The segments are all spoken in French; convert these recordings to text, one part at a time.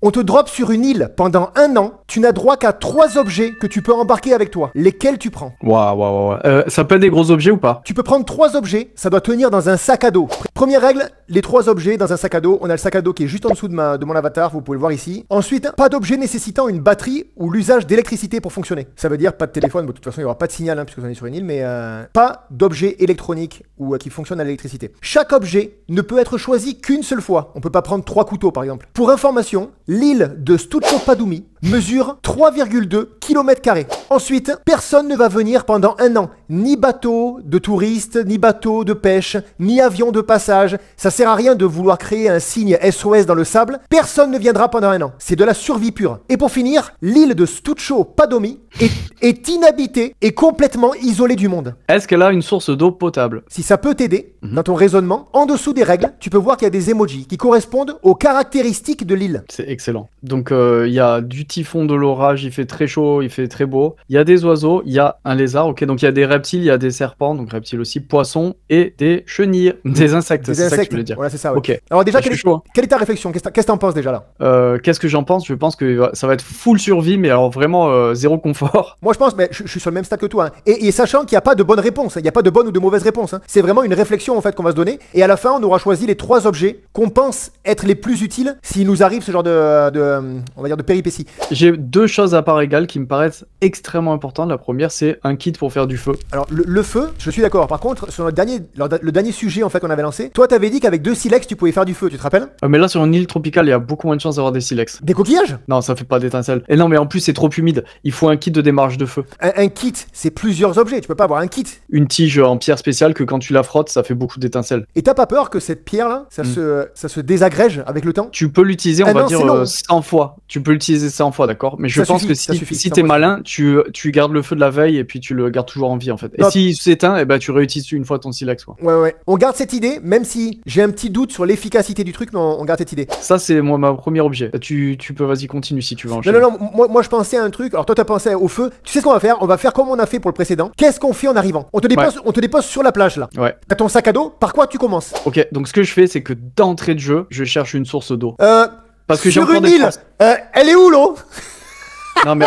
On te drop sur une île pendant 1 an. Tu n'as droit qu'à 3 objets que tu peux embarquer avec toi. Lesquels tu prends? Waouh. Ça peut être des gros objets ou pas? Tu peux prendre 3 objets. Ça doit tenir dans un sac à dos. Première règle, les 3 objets dans un sac à dos. On a le sac à dos qui est juste en dessous de mon avatar. Vous pouvez le voir ici. Ensuite, pas d'objet nécessitant une batterie ou l'usage d'électricité pour fonctionner. Ça veut dire pas de téléphone. Bon, de toute façon, il n'y aura pas de signal puisque vous êtes sur une île. Mais pas d'objet électronique ou qui fonctionne à l'électricité. Chaque objet ne peut être choisi qu'une seule fois. On peut pas prendre 3 couteaux par exemple. Pour information, l'île de Stuccio Padumi mesure 3,2 km². Ensuite, personne ne va venir pendant 1 an. Ni bateau de touristes, ni bateau de pêche, ni avion de passage. Ça sert à rien de vouloir créer un signe SOS dans le sable. Personne ne viendra pendant 1 an. C'est de la survie pure. Et pour finir, l'île de Stuccio Padumi est inhabitée et complètement isolée du monde. Est-ce qu'elle a une source d'eau potable? Si ça peut t'aider dans ton raisonnement, en dessous des règles, tu peux voir qu'il y a des emojis qui correspondent aux caractéristiques de l'île. C'est excellent. Donc il y a du typhon, de l'orage, il fait très chaud, il fait très beau. Il y a des oiseaux, il y a un lézard, ok. Donc il y a des reptiles, il y a des serpents, donc reptiles aussi, poissons et des chenilles, des insectes. C'est ça que je voulais dire. Voilà, c'est ça. Ouais. Ok. Alors déjà, quelle est ta réflexion? Qu'est-ce que t'en penses déjà là? Qu'est-ce que j'en pense? Je pense que ça va être full survie, mais alors vraiment zéro confort. Moi je pense, mais je suis sur le même stade que toi. Et sachant qu'il n'y a pas de bonne réponse, il n'y a pas de bonne ou de mauvaise réponse. C'est vraiment une réflexion en fait qu'on va se donner. Et à la fin, on aura choisi les 3 objets qu'on pense être les plus utiles s'il nous arrive ce genre on va dire de péripéties. J'ai 2 choses à part égale qui me paraissent extrêmement importantes. La première, c'est un kit pour faire du feu. Alors le feu, je suis d'accord. Par contre, sur le dernier sujet en fait qu'on avait lancé, toi t'avais dit qu'avec 2 silex tu pouvais faire du feu, tu te rappelles? Mais là, sur une île tropicale, il y a beaucoup moins de chances d'avoir des silex. Des coquillages? Non, ça fait pas d'étincelles. Et non, mais en plus, c'est trop humide. Il faut un kit de démarrage de feu. Un kit, c'est plusieurs objets. Tu peux pas avoir un kit. Une tige en pierre spéciale que quand tu la frottes, ça fait beaucoup d'étincelles. Et t'as pas peur que cette pierre là, ça se désagrège avec le temps? Tu peux l'utiliser, on va dire 100 fois. Tu peux l'utiliser 100 fois, d'accord? Mais je pense que si t'es malin, tu gardes le feu de la veille et puis tu le gardes toujours en vie en fait. Et s'il s'éteint, eh ben, tu réutilises une fois ton silex quoi. Ouais. On garde cette idée, même si j'ai un petit doute sur l'efficacité du truc, mais on garde cette idée. Ça c'est ma premier objet. Tu peux, vas-y, continue si tu veux enchaîner. Non, moi je pensais à un truc. Alors toi t'as pensé au feu. Tu sais ce qu'on va faire? On va faire comme on a fait pour le précédent. Qu'est-ce qu'on fait en arrivant? On te dépose sur la plage là. Ouais. T'as ton sac à dos. Par quoi tu commences? Ok, donc ce que je fais, c'est que d'entrée de jeu, je cherche une source d'eau. Parce que j'ai sur encore une des île. Elle est où l'eau? Non mais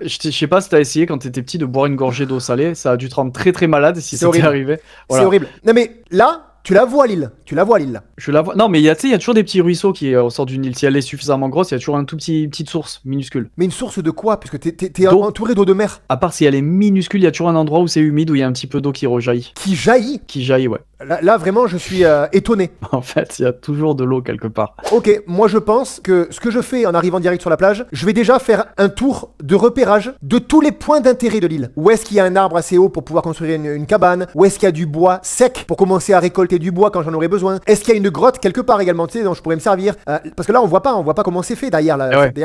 je sais pas si t'as essayé quand t'étais petit de boire une gorgée d'eau salée, ça a dû te rendre très très malade si ça t'est arrivé. Voilà. C'est horrible. Non mais là, tu la vois l'île. Tu la vois l'île là. Je la vois. Non mais il y a toujours des petits ruisseaux qui au sort d'une île. Si elle est suffisamment grosse, il y a toujours petite source minuscule. Mais une source de quoi? Puisque t'es entouré d'eau de mer. À part si elle est minuscule, il y a toujours un endroit où c'est humide, où il y a un petit peu d'eau qui rejaillit. Qui jaillit? Qui jaillit, ouais. Là vraiment je suis étonné. En fait, il y a toujours de l'eau quelque part. Ok, moi je pense que ce que je fais en arrivant direct sur la plage, je vais déjà faire un tour de repérage de tous les points d'intérêt de l'île. Où est-ce qu'il y a un arbre assez haut pour pouvoir construire une cabane? Où est-ce qu'il y a du bois sec pour commencer à récolter du bois quand j'en aurai besoin? Est-ce qu'il y a une grotte quelque part également, tu sais, dont je pourrais me servir? Parce que là on voit pas comment c'est fait derrière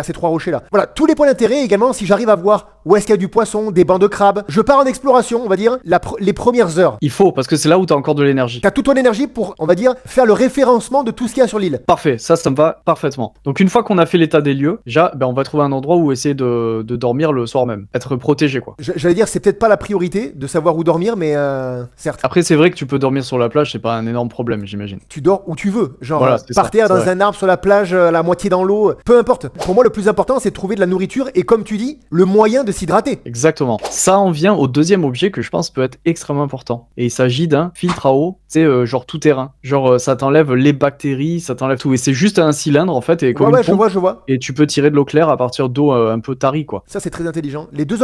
ces 3 rochers là. Voilà, tous les points d'intérêt également. Si j'arrive à voir où est-ce qu'il y a du poisson, des bancs de crabes, je pars en exploration, on va dire les premières heures. Il faut, parce que c'est là où t'as encore de l'énergie. T'as toute ton énergie pour, on va dire, faire le référencement de tout ce qu'il y a sur l'île. Parfait, ça me va parfaitement. Donc une fois qu'on a fait l'état des lieux, déjà, on va trouver un endroit où essayer de dormir le soir même. Être protégé, quoi. J'allais dire, c'est peut-être pas la priorité de savoir où dormir, mais certes. Après, c'est vrai que tu peux dormir sur la plage, c'est pas un énorme problème, j'imagine. Tu dors où tu veux, genre voilà, par terre, dans un arbre, sur la plage, la moitié dans l'eau, peu importe. Pour moi, le plus important, c'est de trouver de la nourriture et, comme tu dis, le moyen de s'hydrater. Exactement. Ça en vient au deuxième objet que je pense peut être extrêmement important. Et il s'agit d'un filtre à eau, c'est genre tout terrain. Genre ça t'enlève les bactéries, ça t'enlève tout. Et c'est juste un cylindre en fait. Et comme ouais, je vois. Et tu peux tirer de l'eau claire à partir d'eau un peu tarie quoi. Ça c'est très intelligent. Les deux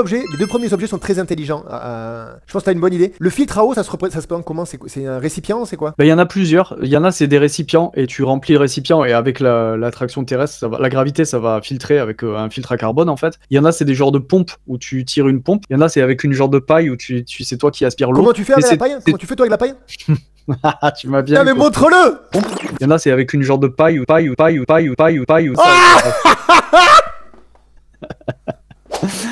premiers objets sont très intelligents. Je pense que t'as une bonne idée. Le filtre à eau, ça se présente comment? C'est un récipient, c'est quoi? Il y en a plusieurs. Il y en a, c'est des récipients et tu remplis le récipient et avec l'attraction terrestre, la gravité, ça va filtrer avec un filtre à carbone en fait. Il y en a, c'est des genres de pompes où tu tires une pompe. Il y en a, c'est avec une genre de paille où c'est toi qui aspires l'eau. Comment tu fais avec la paille? Comment tu fais toi avec la paille? Tu m'as bien. Ah mais montre-le! Il y en a, c'est avec une genre de paille ou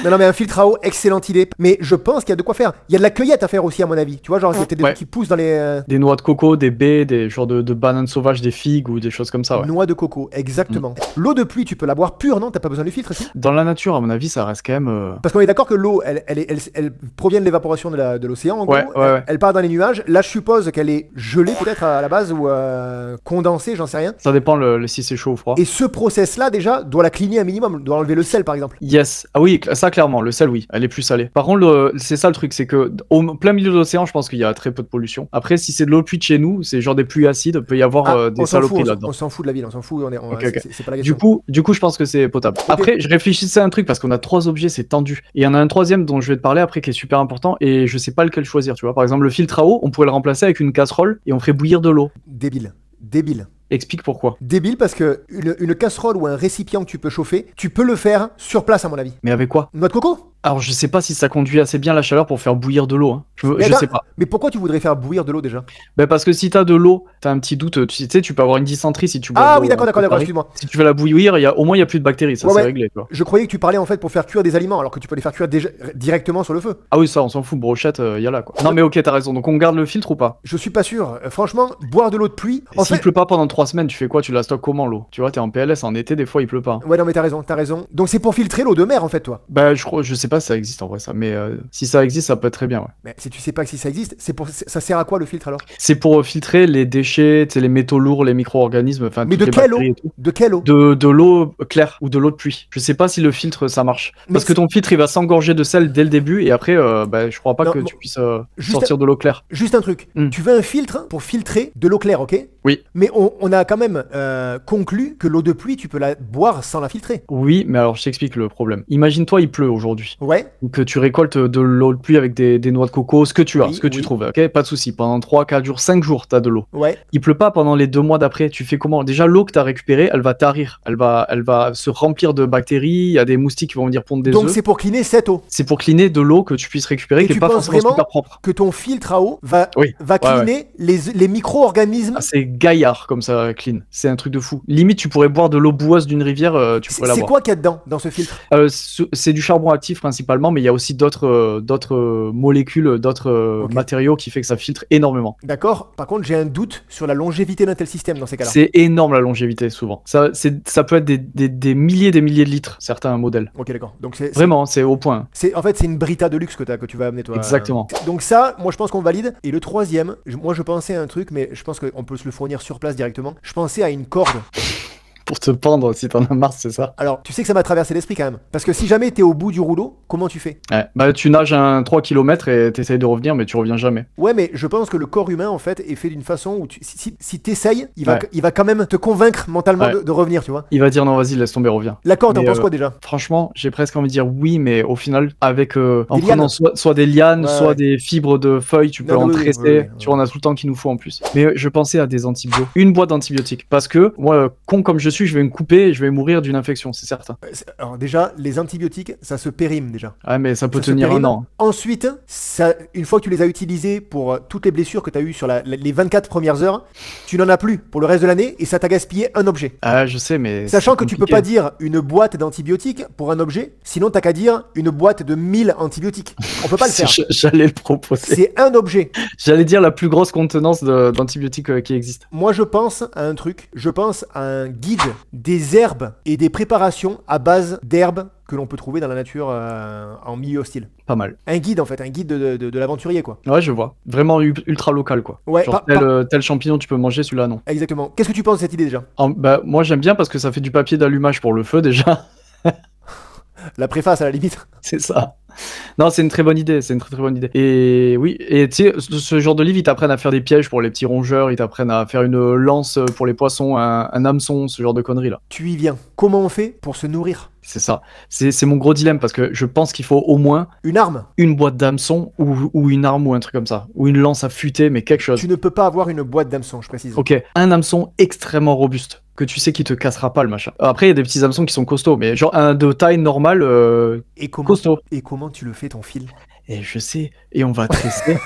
Non, non, mais un filtre à eau, excellente idée. Mais je pense qu'il y a de quoi faire. Il y a de la cueillette à faire aussi, à mon avis. Tu vois, genre, il y a peut-être des trucs qui poussent dans les. Des noix de coco, des baies, des genres de bananes sauvages, des figues ou des choses comme ça, ouais. Noix de coco, exactement. L'eau de pluie, tu peux la boire pure, non? T'as pas besoin du filtre, si? Dans la nature, à mon avis, ça reste quand même. Parce qu'on est d'accord que l'eau, elle provient de l'évaporation de l'océan, en gros. Elle part dans les nuages. Là, je suppose qu'elle est gelée, peut-être, à la base, ou condensée, j'en sais rien. Ça dépend si c'est chaud ou froid. Et ce process-là, déjà, doit la cleaner un minimum, doit enlever le sel, par exemple. Yes. Ah oui, ça, clairement, le sel, oui, elle est plus salée. Par contre, c'est ça le truc, c'est que au plein milieu de l'océan, je pense qu'il y a très peu de pollution. Après, si c'est de l'eau de pluie de chez nous, c'est genre des pluies acides, peut y avoir des saloperies là-dedans. On s'en fout de la ville, on s'en fout, c'est pas la question. question. Du coup, je pense que c'est potable. Après, je réfléchissais à un truc parce qu'on a 3 objets, c'est tendu. Et il y en a un troisième dont je vais te parler après qui est super important et je sais pas lequel choisir, tu vois. Par exemple, le filtre à eau, on pourrait le remplacer avec une casserole et on ferait bouillir de l'eau. Débile. Explique pourquoi. Débile parce que une casserole ou un récipient que tu peux chauffer, tu peux le faire sur place à mon avis. Mais avec quoi? Noix de coco? Alors je sais pas si ça conduit assez bien la chaleur pour faire bouillir de l'eau. Hein. Je sais pas. Mais pourquoi tu voudrais faire bouillir de l'eau déjà? Ben parce que si t'as de l'eau, t'as un petit doute. Tu sais, tu peux avoir une dysenterie si tu bois. Ah oui, d'accord, excuse-moi. Si tu fais la bouillir, au moins il y a plus de bactéries, ça c'est réglé. Quoi. Je croyais que tu parlais en fait pour faire cuire des aliments, alors que tu peux les faire cuire directement sur le feu. Ah oui, ça, on s'en fout, brochette, y a là quoi. Non mais ok, t'as raison. Donc on garde le filtre ou pas? Je suis pas sûr. Franchement, boire de l'eau de pluie. S'il pleut pas pendant 3 semaines, tu fais quoi? Tu la stockes comment l'eau? Tu vois, t'es en PLS en été, des fois il pleut pas. Ouais, non mais t'as raison. Donc c'est pour filtrer l'eau de mer en fait, toi. Bah je sais pas si ça existe en vrai ça, mais si ça existe, ça peut être très bien. Ouais. Mais si tu sais pas si ça existe, ça sert à quoi le filtre alors? C'est pour filtrer les déchets, les métaux lourds, les micro-organismes, enfin. Mais de quelle eau? De quelle eau? De l'eau claire ou de l'eau de pluie. Je sais pas si le filtre ça marche. Parce que ton filtre il va s'engorger de sel dès le début et après je crois pas que tu puisses sortir de l'eau claire. Juste un truc. Tu veux un filtre pour filtrer de l'eau claire, ok? Oui. Mais on a quand même conclu que l'eau de pluie tu peux la boire sans la filtrer. Oui, mais alors je t'explique le problème. Imagine-toi il pleut aujourd'hui. Ouais. Que tu récoltes de l'eau de pluie avec des noix de coco, ce que tu as, tu trouves, ok? Pas de souci. Pendant 3, 4 jours, 5 jours, t'as de l'eau. Ouais. Il pleut pas pendant les 2 mois d'après. Tu fais comment? Déjà, l'eau que t'as récupérée, elle va tarir. Elle va se remplir de bactéries. Il y a des moustiques qui vont venir pondre des œufs. Donc c'est pour cleaner cette eau. C'est pour cleaner de l'eau que tu puisses récupérer, qui est pas forcément super propre. Que ton filtre à eau va cleaner les micro-organismes. Ah, c'est gaillard comme ça, clean. C'est un truc de fou. Limite, tu pourrais boire de l'eau boueuse d'une rivière, tu pourrais la boire. C'est quoi qu'il y a dedans, dans ce filtre? C'est du charbon actif principalement, mais il y a aussi d'autres molécules, d'autres matériaux qui fait que ça filtre énormément. D'accord. Par contre, j'ai un doute sur la longévité d'un tel système dans ces cas-là. C'est énorme la longévité souvent. Ça peut être des milliers de litres, certains modèles. Ok, d'accord. Donc vraiment, c'est au point. En fait, c'est une Brita de luxe que tu vas amener toi. Exactement. Donc ça, moi je pense qu'on valide. Et le troisième, moi je pensais à un truc, mais je pense qu'on peut se le fournir sur place directement. Je pensais à une corde. Pour te pendre si t'en as marre, c'est ça? Alors, tu sais que ça m'a traversé l'esprit quand même. Parce que si jamais t'es au bout du rouleau, comment tu fais? Ouais, bah tu nages 3 km et t'essayes de revenir, mais tu reviens jamais. Ouais, mais je pense que le corps humain, en fait, est fait d'une façon où si t'essayes, il va quand même te convaincre mentalement de revenir, tu vois. Il va dire non, vas-y, laisse tomber, reviens. La corde, t'en penses quoi déjà? Franchement, j'ai presque envie de dire oui, mais au final, avec en prenant soit des lianes, soit des fibres de feuilles, tu peux en tresser. Tu vois, on a tout le temps qu'il nous faut en plus. Mais je pensais à des antibiotiques. Une boîte d'antibiotiques. Parce que, moi, con comme je suis, je vais me couper et je vais mourir d'une infection, c'est certain. Alors déjà, les antibiotiques, ça se périme déjà. Ah mais ça peut tenir un an. Ensuite, une fois que tu les as utilisés pour toutes les blessures que tu as eues sur les 24 premières heures, tu n'en as plus pour le reste de l'année et ça t'a gaspillé un objet. Ah je sais, mais sachant que tu peux pas dire une boîte d'antibiotiques pour un objet, sinon t'as qu'à dire une boîte de 1000 antibiotiques. On peut pas le faire. J'allais le proposer. C'est un objet. J'allais dire la plus grosse contenance d'antibiotiques qui existe. Moi je pense à un truc, je pense à un guide des herbes et des préparations à base d'herbes que l'on peut trouver dans la nature en milieu hostile. Pas mal. Un guide en fait, un guide de l'aventurier quoi. Ouais, je vois. Vraiment ultra local quoi. Ouais, genre tel champignon tu peux manger, celui-là non. Exactement. Qu'est-ce que tu penses de cette idée déjà? Moi j'aime bien parce que ça fait du papier d'allumage pour le feu déjà. La préface à la limite. C'est ça. Non, c'est une très bonne idée, c'est une très bonne idée. Et oui, et tu sais, ce genre de livre, ils t'apprennent à faire des pièges pour les petits rongeurs, ils t'apprennent à faire une lance pour les poissons, un hameçon, ce genre de conneries là. Tu y viens. Comment on fait pour se nourrir? C'est ça. C'est mon gros dilemme parce que je pense qu'il faut au moins une arme, une boîte d'hameçon ou une arme ou un truc comme ça, ou une lance à affûtée, mais quelque chose. Tu ne peux pas avoir une boîte d'hameçon, je précise. Ok, un hameçon extrêmement robuste que tu sais qu'il te cassera pas le machin. Après il y a des petits hameçons qui sont costauds, mais genre un de taille normale costaud. Et comment tu le fais ton fil? Et je sais, et on va tresser.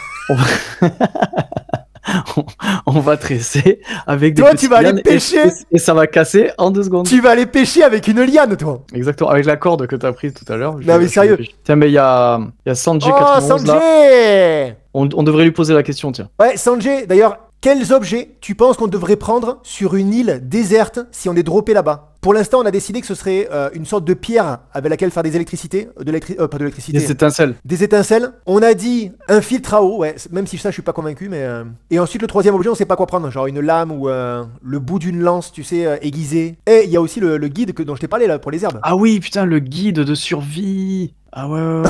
on, on va tresser avec des Toi, petites tu vas aller lianes pêcher. et ça va casser en 2 secondes. Tu vas aller pêcher avec une liane, toi. Exactement, avec la corde que t'as prise tout à l'heure. Non, mais sérieux. Tiens, mais il y a Sanjay Oh, 91 là. Sanjay. On devrait lui poser la question, tiens. Ouais, Sanjay, d'ailleurs, quels objets tu penses qu'on devrait prendre sur une île déserte si on est droppé là-bas? Pour l'instant, on a décidé que ce serait une sorte de pierre avec laquelle faire des électricités. Pas de l'électricité. Des étincelles. Des étincelles. On a dit un filtre à eau, ouais, même si ça, je suis pas convaincu, mais. Et ensuite, le troisième objet, on sait pas quoi prendre. Genre une lame ou le bout d'une lance, tu sais, aiguisée. Et il y a aussi le guide dont je t'ai parlé là pour les herbes. Ah oui, putain, le guide de survie. Ah ouais.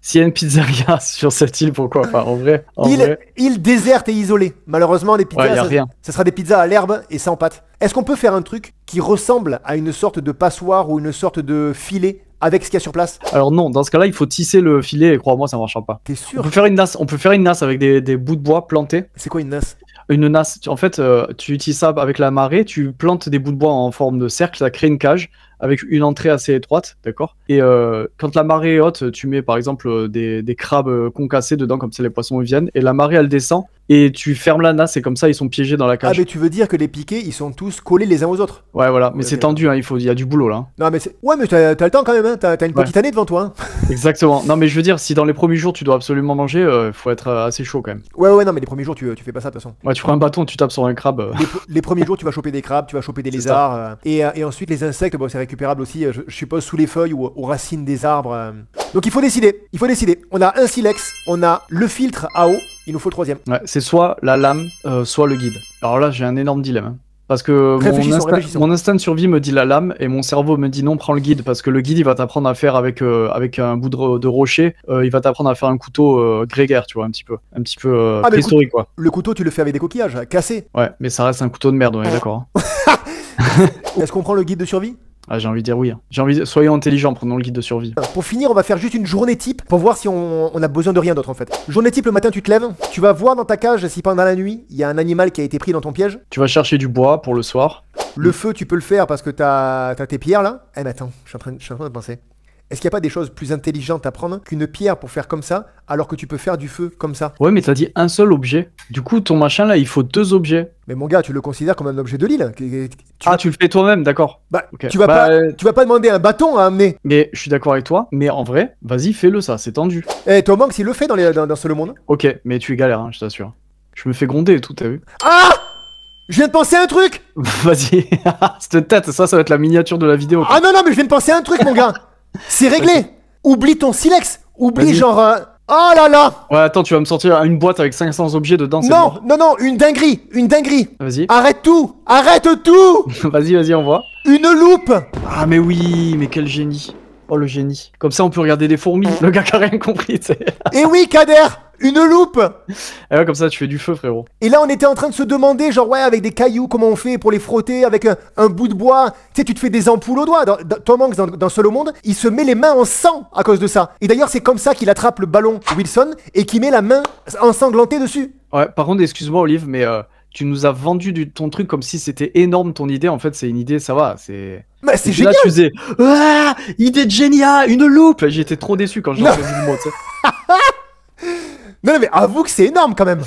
S'il y a une pizzeria sur cette île, pourquoi pas? En vrai. Île déserte et isolée. Malheureusement, les pizzas, Ouais, y a rien. ça sera des pizzas à l'herbe et sans pâte. Est-ce qu'on peut faire un truc qui ressemble à une sorte de passoire ou une sorte de filet avec ce qu'il y a sur place? Alors non, dans ce cas-là, il faut tisser le filet et crois-moi, ça marchera pas. T'es On sûr? peut faire une nasse avec des bouts de bois plantés. C'est quoi une nasse? Une nasse, en fait, tu utilises ça avec la marée, tu plantes des bouts de bois en forme de cercle, ça crée une cage avec une entrée assez étroite, d'accord? Et quand la marée est haute, tu mets par exemple des crabes concassés dedans, comme ça les poissons viennent, et la marée elle descend, et tu fermes la nasse, et comme ça ils sont piégés dans la Ah, cage. mais tu veux dire que les piquets, ils sont tous collés les uns aux autres? Ouais, voilà, mais Ok. c'est tendu, hein, il y a du boulot là. Hein. Non, mais c'est. Ouais, mais t'as le temps quand même, hein. T'as une Ouais. petite année devant toi, hein. Exactement. Non, mais je veux dire, si dans les premiers jours tu dois absolument manger, faut être assez chaud quand même. Ouais, non, mais les premiers jours, tu fais pas ça de toute façon. Ouais, tu prends un bâton, tu tapes sur un crabe. Les premiers jours, tu vas choper des crabes, tu vas choper des C'est lézards. Et ensuite, les insectes, bon, c'est récupérable aussi, je suppose, sous les feuilles ou aux racines des arbres. Donc il faut décider. On a un silex, on a le filtre à eau, il nous faut le troisième. Ouais, c'est soit la lame, soit le guide. Alors là, j'ai un énorme dilemme. Hein. Parce que Réfléchissons. mon instinct de survie me dit la lame et mon cerveau me dit non, prends le guide. Parce que le guide, il va t'apprendre à faire avec un bout de rocher, il va t'apprendre à faire un couteau grégaire, tu vois, un petit peu Ah, mais préhistorique, quoi. Le couteau, tu le fais avec des coquillages, cassés. Ouais, mais ça reste un couteau de merde, on est d'accord. Hein. Est-ce qu'on prend le guide de survie? Ah, j'ai envie de dire oui. Hein. Soyons intelligents, prenons le guide de survie. Pour finir, on va faire juste une journée type pour voir si on a besoin de rien d'autre en fait. Journée type, le matin tu te lèves, tu vas voir dans ta cage si pendant la nuit il y a un animal qui a été pris dans ton piège. Tu vas chercher du bois pour le soir. Le feu, tu peux le faire parce que t'as tes pierres là. Eh mais attends, je suis en train de penser. Est-ce qu'il n'y a pas des choses plus intelligentes à prendre qu'une pierre pour faire comme ça, alors que tu peux faire du feu comme ça? Ouais, mais t'as dit un seul objet. Du coup, ton machin là, il faut 2 objets. Mais mon gars, tu le considères comme un objet de l'île. Tu le fais toi-même, d'accord. Bah, Ok. tu vas pas demander un bâton à amener. Mais je suis d'accord avec toi, mais en vrai, vas-y, fais-le ça, c'est tendu. Eh, Tom Hanks, il le fait dans ce monde. Ok, mais tu es galère, hein, je t'assure. Je me fais gronder et tout, t'as vu? Ah! Je viens de penser à un truc! Vas-y, cette tête, ça va être la miniature de la vidéo. Ah non, mais je viens de penser à un truc, mon gars! C'est réglé! Oublie ton silex! Oublie Vas-y. genre. Oh là là! Ouais, attends, tu vas me sortir une boîte avec 500 objets dedans, c'est Non, mort. non, une dinguerie! Vas-y, Arrête tout! Arrête tout! vas-y, on voit. Une loupe! Ah, mais oui, mais quel génie. Oh, le génie. Comme ça, on peut regarder des fourmis. Le gars qui a rien compris, tu sais. Et oui, Kader! Une loupe! Et ouais, comme ça, tu fais du feu, frérot. Et là, on était en train de se demander, genre, ouais, avec des cailloux, comment on fait pour les frotter avec un bout de bois? Tu sais, tu te fais des ampoules au doigt. Tom Hanks, dans Seul au monde, il se met les mains en sang à cause de ça. Et d'ailleurs, c'est comme ça qu'il attrape le ballon Wilson et qu'il met la main ensanglantée dessus. Ouais, par contre, excuse-moi, Olive, mais tu nous as vendu ton truc comme si c'était énorme ton idée. En fait, c'est une idée, ça va, c'est. Mais c'est Et puis là, génial! tu faisais ah, idée de génial, une loupe. J'étais trop déçu quand j'ai Non. entendu le mot, tu sais. Non, mais avoue que c'est énorme quand même.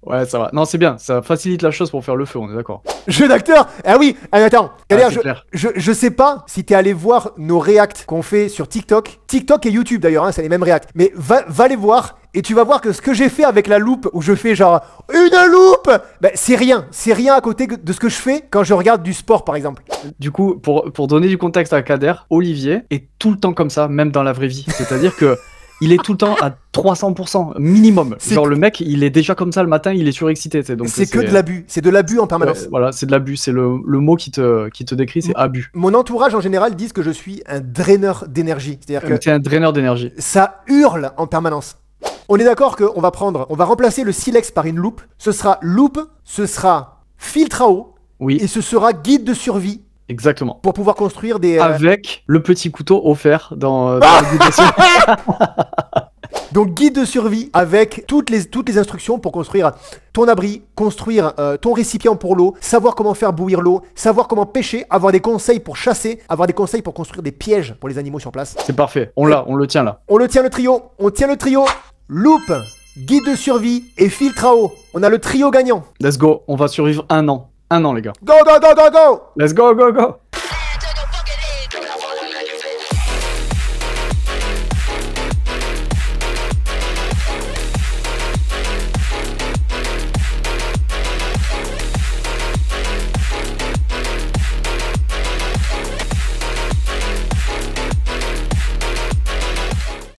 Ouais, ça va. Non, c'est bien, ça facilite la chose pour faire le feu, on est d'accord. Jeu d'acteur. Ah oui, attends. Kader, c'est clair. je sais pas si t'es allé voir nos reacts qu'on fait sur TikTok. TikTok et YouTube d'ailleurs, hein, c'est les mêmes reacts. Mais va les voir et tu vas voir que ce que j'ai fait avec la loupe, où je fais genre une loupe, ben, c'est rien à côté de ce que je fais quand je regarde du sport par exemple. Du coup, pour donner du contexte à Kader, Olivier est tout le temps comme ça, même dans la vraie vie. C'est-à-dire que il est tout le temps à 300% minimum. Genre le mec, il est déjà comme ça le matin, il est surexcité. Donc c'est que de l'abus, c'est de l'abus en permanence. Ouais, voilà, c'est de l'abus, c'est le mot qui te décrit, c'est abus. Mon entourage en général disent que je suis un draineur d'énergie. C'est-à-dire que T'es un draineur d'énergie. ça hurle en permanence. On est d'accord qu'on va remplacer le silex par une loupe. Ce sera loupe, ce sera filtre à eau, Oui, et ce sera guide de survie exactement. pour pouvoir construire des... Avec le petit couteau offert dans la vidéo. Donc guide de survie avec toutes les instructions pour construire ton abri, construire ton récipient pour l'eau, savoir comment faire bouillir l'eau, savoir comment pêcher, avoir des conseils pour chasser, avoir des conseils pour construire des pièges pour les animaux sur place. C'est parfait, on le tient là. On tient le trio, loupe, guide de survie et filtre à eau. On a le trio gagnant. Let's go, on va survivre 1 an. 1 an, les gars. Go, go, go, go, go! Let's go, go, go!